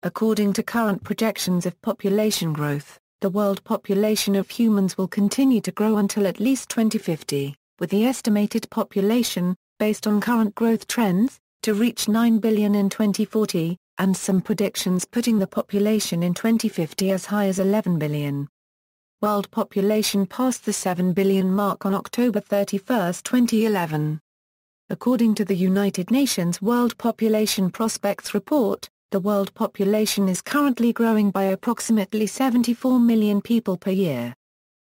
According to current projections of population growth, the world population of humans will continue to grow until at least 2050, with the estimated population, based on current growth trends, to reach 9 billion in 2040, and some predictions putting the population in 2050 as high as 11 billion. World population passed the 7 billion mark on October 31, 2011. According to the United Nations World Population Prospects Report, the world population is currently growing by approximately 74 million people per year.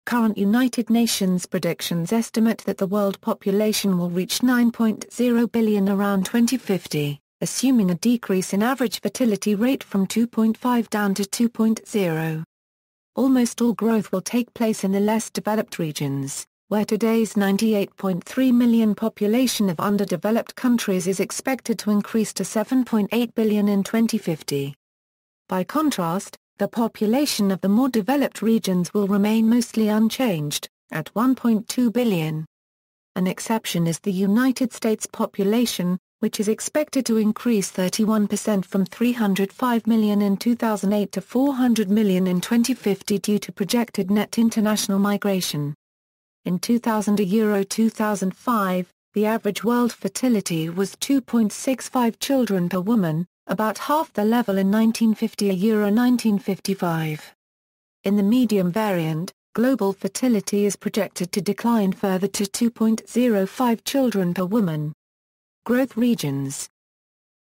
Current United Nations predictions estimate that the world population will reach 9.0 billion around 2050, assuming a decrease in average fertility rate from 2.5 down to 2.0. Almost all growth will take place in the less developed regions, where today's 98.3 million population of underdeveloped countries is expected to increase to 7.8 billion in 2050. By contrast, the population of the more developed regions will remain mostly unchanged, at 1.2 billion. An exception is the United States population, which is expected to increase 31% from 305 million in 2008 to 400 million in 2050 due to projected net international migration. In 2005, the average world fertility was 2.65 children per woman, about half the level in 1955. In the medium variant, global fertility is projected to decline further to 2.05 children per woman. Growth regions.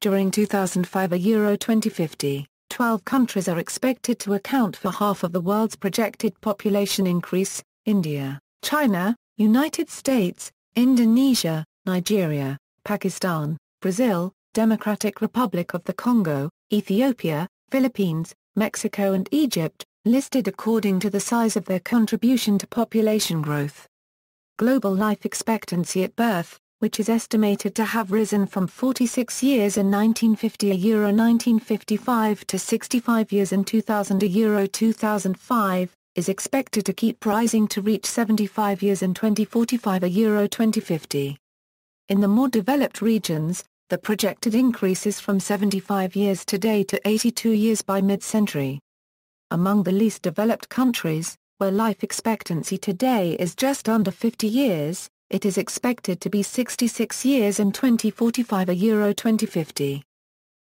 During 2050, 12 countries are expected to account for half of the world's projected population increase: India, China, United States, Indonesia, Nigeria, Pakistan, Brazil, Democratic Republic of the Congo, Ethiopia, Philippines, Mexico and Egypt, listed according to the size of their contribution to population growth. Global life expectancy at birth, which is estimated to have risen from 46 years in 1955 to 65 years in 2005, is expected to keep rising to reach 75 years in 2050. In the more developed regions, the projected increase is from 75 years today to 82 years by mid-century. Among the least developed countries, where life expectancy today is just under 50 years, it is expected to be 66 years in 2050.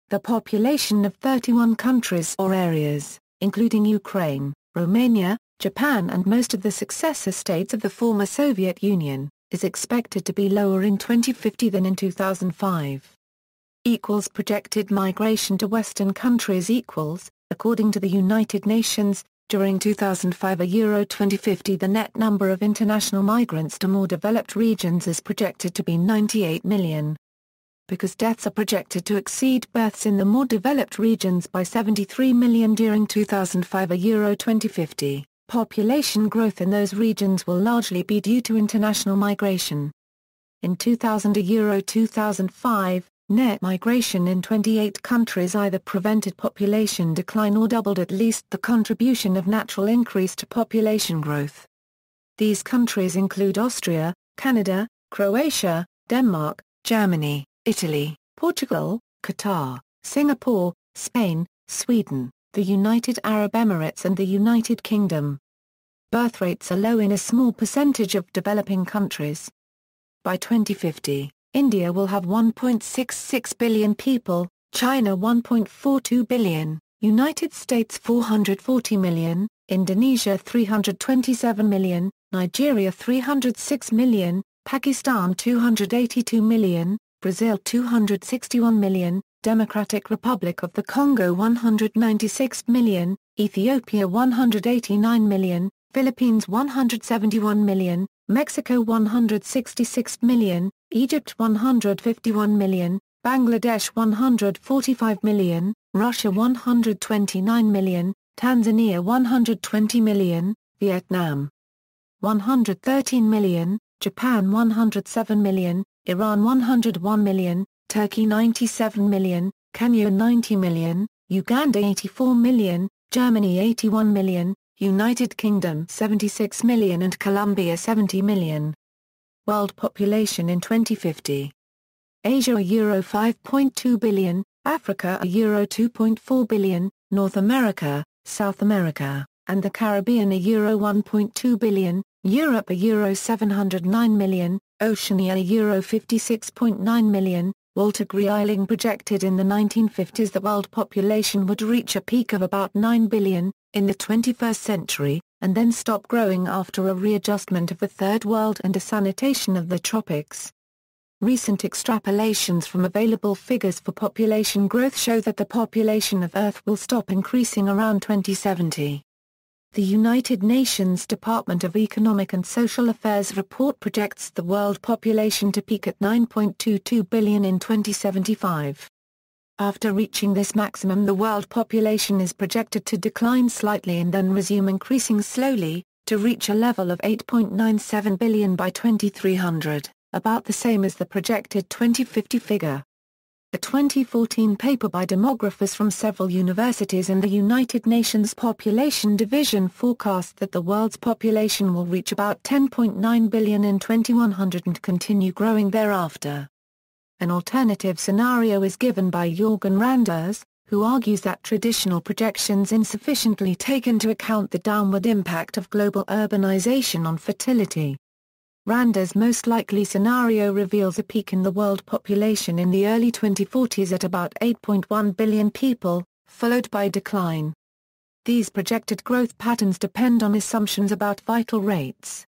The population of 31 countries or areas, including Ukraine, Romania, Japan and most of the successor states of the former Soviet Union, is expected to be lower in 2050 than in 2005. Projected migration to Western countries equals, according to the United Nations, during 2050 the net number of international migrants to more developed regions is projected to be 98 million. Because deaths are projected to exceed births in the more developed regions by 73 million during 2050, population growth in those regions will largely be due to international migration. In 2005, net migration in 28 countries either prevented population decline or doubled at least the contribution of natural increase to population growth. These countries include Austria, Canada, Croatia, Denmark, Germany, Italy, Portugal, Qatar, Singapore, Spain, Sweden, the United Arab Emirates and the United Kingdom. Birth rates are low in a small percentage of developing countries. By 2050, India will have 1.66 billion people, China 1.42 billion, United States 440 million, Indonesia 327 million, Nigeria 306 million, Pakistan 282 million, Brazil 261 million, Democratic Republic of the Congo 196 million, Ethiopia 189 million, Philippines 171 million, Mexico 166 million, Egypt 151 million, Bangladesh 145 million, Russia 129 million, Tanzania 120 million, Vietnam 113 million, Japan 107 million, Iran 101 million, Turkey 97 million, Kenya 90 million, Uganda 84 million, Germany 81 million, United Kingdom 76 million and Colombia 70 million. World population in 2050. Asia euro 5.2 billion, Africa euro 2.4 billion, North America, South America, and the Caribbean euro 1.2 billion, Europe euro 709 million, Oceania euro 56.9 million. Walter Greeling projected in the 1950s the world population would reach a peak of about 9 billion in the 21st century, and then stop growing after a readjustment of the Third World and a sanitation of the tropics. Recent extrapolations from available figures for population growth show that the population of Earth will stop increasing around 2070. The United Nations Department of Economic and Social Affairs report projects the world population to peak at 9.22 billion in 2075. After reaching this maximum, the world population is projected to decline slightly and then resume increasing slowly, to reach a level of 8.97 billion by 2300, about the same as the projected 2050 figure. A 2014 paper by demographers from several universities and the United Nations Population Division forecast that the world's population will reach about 10.9 billion in 2100 and continue growing thereafter. An alternative scenario is given by Jürgen Randers, who argues that traditional projections insufficiently take into account the downward impact of global urbanization on fertility. Randers' most likely scenario reveals a peak in the world population in the early 2040s at about 8.1 billion people, followed by decline. These projected growth patterns depend on assumptions about vital rates.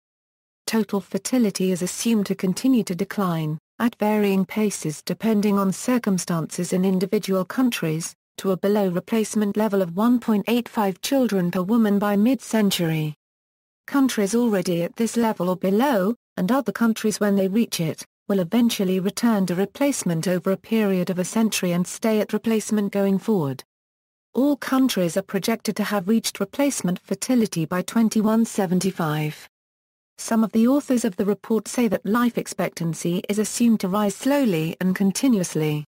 Total fertility is assumed to continue to decline, at varying paces depending on circumstances in individual countries, to a below replacement level of 1.85 children per woman by mid-century. Countries already at this level or below, and other countries when they reach it, will eventually return to replacement over a period of a century and stay at replacement going forward. All countries are projected to have reached replacement fertility by 2175. Some of the authors of the report say that life expectancy is assumed to rise slowly and continuously.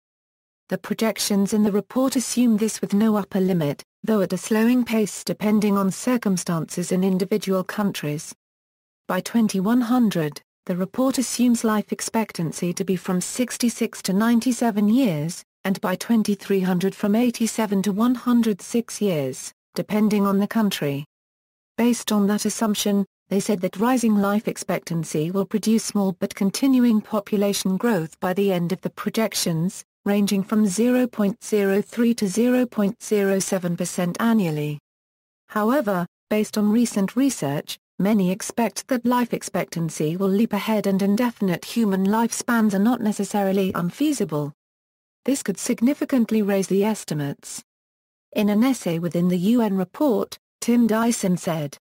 The projections in the report assume this with no upper limit, though at a slowing pace depending on circumstances in individual countries. By 2100, the report assumes life expectancy to be from 66 to 97 years, and by 2300 from 87 to 106 years, depending on the country. Based on that assumption, they said that rising life expectancy will produce small but continuing population growth by the end of the projections, ranging from 0.03 to 0.07% annually. However, based on recent research, many expect that life expectancy will leap ahead and indefinite human lifespans are not necessarily unfeasible. This could significantly raise the estimates. In an essay within the UN report, Tim Dyson said,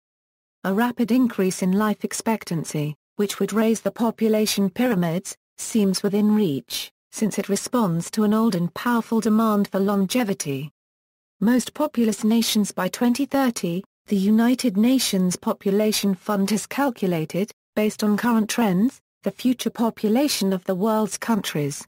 "A rapid increase in life expectancy, which would raise the population pyramids, seems within reach, since it responds to an old and powerful demand for longevity." Most populous nations by 2030, the United Nations Population Fund has calculated, based on current trends, the future population of the world's countries.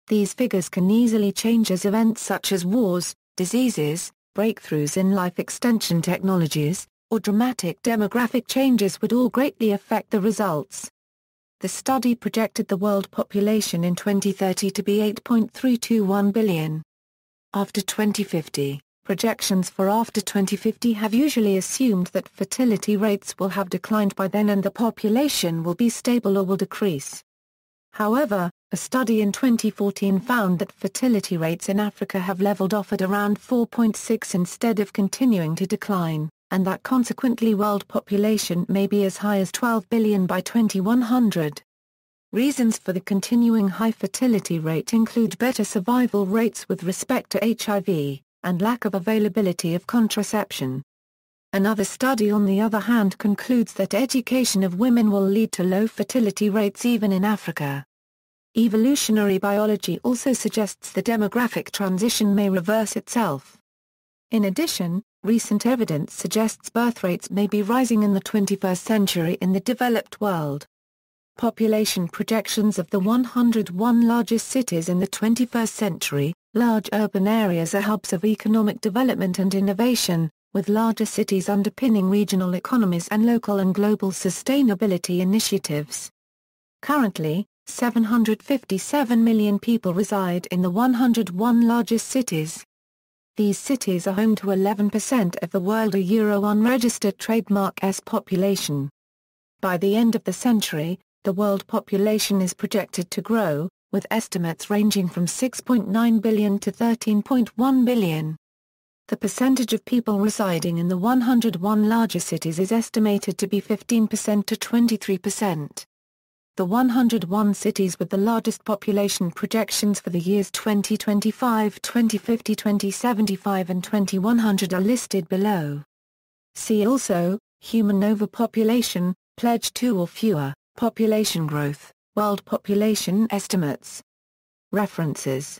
These figures can easily change as events such as wars, diseases, breakthroughs in life extension technologies, or dramatic demographic changes would all greatly affect the results. The study projected the world population in 2030 to be 8.321 billion. After 2050, projections for after 2050 have usually assumed that fertility rates will have declined by then and the population will be stable or will decrease. However, a study in 2014 found that fertility rates in Africa have leveled off at around 4.6 instead of continuing to decline, and that consequently world population may be as high as 12 billion by 2100. Reasons for the continuing high fertility rate include better survival rates with respect to HIV, and lack of availability of contraception. Another study on the other hand concludes that education of women will lead to low fertility rates even in Africa. Evolutionary biology also suggests the demographic transition may reverse itself. In addition, recent evidence suggests birth rates may be rising in the 21st century in the developed world. Population projections of the 101 largest cities in the 21st century, large urban areas are hubs of economic development and innovation, with larger cities underpinning regional economies and local and global sustainability initiatives. Currently, 757 million people reside in the 101 largest cities. These cities are home to 11% of the world unregistered trademark S population. By the end of the century, the world population is projected to grow, with estimates ranging from 6.9 billion to 13.1 billion. The percentage of people residing in the 101 larger cities is estimated to be 15% to 23%. The 101 cities with the largest population projections for the years 2025, 2050, 2075 and 2100 are listed below. See also, human overpopulation, pledge 2 or fewer, population growth, world population estimates. References